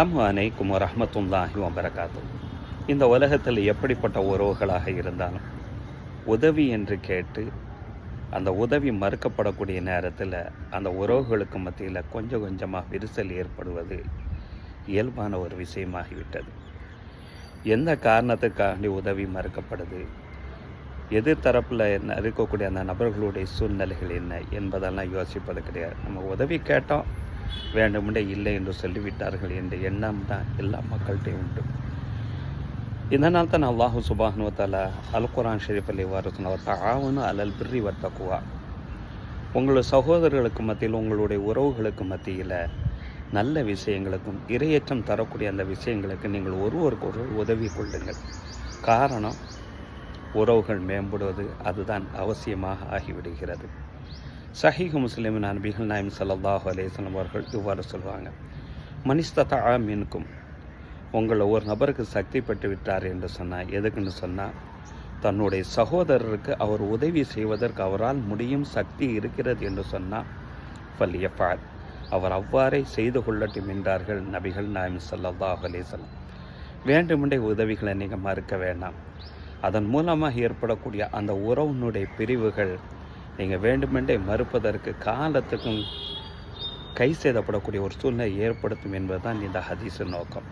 அலைக்கும் வரஹ்மத்துல்லாஹி வபரகாத்துஹு. இந்த உலகத்தில் எப்படிப்பட்ட உறவுகளாக இருந்தாலும் உதவி என்று கேட்டு அந்த உதவி மறுக்கப்படக்கூடிய நேரத்தில் அந்த உறவுகளுக்கு மத்தியில் கொஞ்சம் கொஞ்சமாக விரிசல் ஏற்படுவது இயல்பான ஒரு விஷயமாகிவிட்டது. எந்த காரணத்துக்காண்டி உதவி மறுக்கப்படுது, எதிர்த்தரப்பில் இருக்கக்கூடிய அந்த நபர்களுடைய சூழ்நிலைகள் என்ன என்பதெல்லாம் யோசிப்பது கிடையாது. நம்ம உதவி கேட்டோம், வேண்டுமென்றே இல்லை என்று சொல்லிவிட்டார்கள் என்ற எண்ணம் தான் எல்லா மக்கள்கிட்டையும் உண்டு. இதனால் தான் அல்லாஹு சுப்ஹானஹு வ தஆலா அல் குர்ஆன் ஷரீஃபில் இவ்வாறு சொன்னார், தஆவனு அலல் பிர்ரி வத் தக்வா. உங்களுடைய சகோதரர்களுக்கு மத்தியில், உங்களுடைய உறவுகளுக்கு மத்தியில் நல்ல விஷயங்களுக்கும் இரையேற்றம் தரக்கூடிய அந்த விஷயங்களுக்கு நீங்கள் ஒருவருக்கு உதவி கொள்ளுங்கள். காரணம், உறவுகள் மேம்படுவது அதுதான் அவசியமாக ஆகிவிடுகிறது. சஹீஹ் முஸ்லிமின் நபிகள் நாயகம் ஸல்லல்லாஹு அலைஹி வஸல்லம் அவர்கள் இவ்வாறு சொல்வாங்க, மனிஸ்ததஅ மின்கும், உங்களை ஒரு நபருக்கு சக்தி பெற்று விட்டார் என்று சொன்னால், எதுக்குன்னு சொன்னால் தன்னுடைய சகோதரருக்கு அவர் உதவி செய்வதற்கு அவரால் முடியும், சக்தி இருக்கிறது என்று சொன்னால் ஃபல்யஃபஅல், அவர் அவ்வாறே செய்து கொள்ளட்டும் என்றார்கள் நபிகள் நாயகம் ஸல்லல்லாஹு அலைஹி வஸல்லம். வேண்டுமென்றே உதவிகளை நீங்கள் மறுக்க வேண்டாம். அதன் மூலமாக ஏற்படக்கூடிய அந்த உறவினுடைய பிரிவுகள் நீங்கள் வேண்டுமென்றே மறுப்பதற்கு காலத்துக்கும் கை சேதப்படக்கூடிய ஒரு சூழ்நிலை ஏற்படுத்தும் என்பதுதான் இந்த ஹதீஸின் நோக்கம்.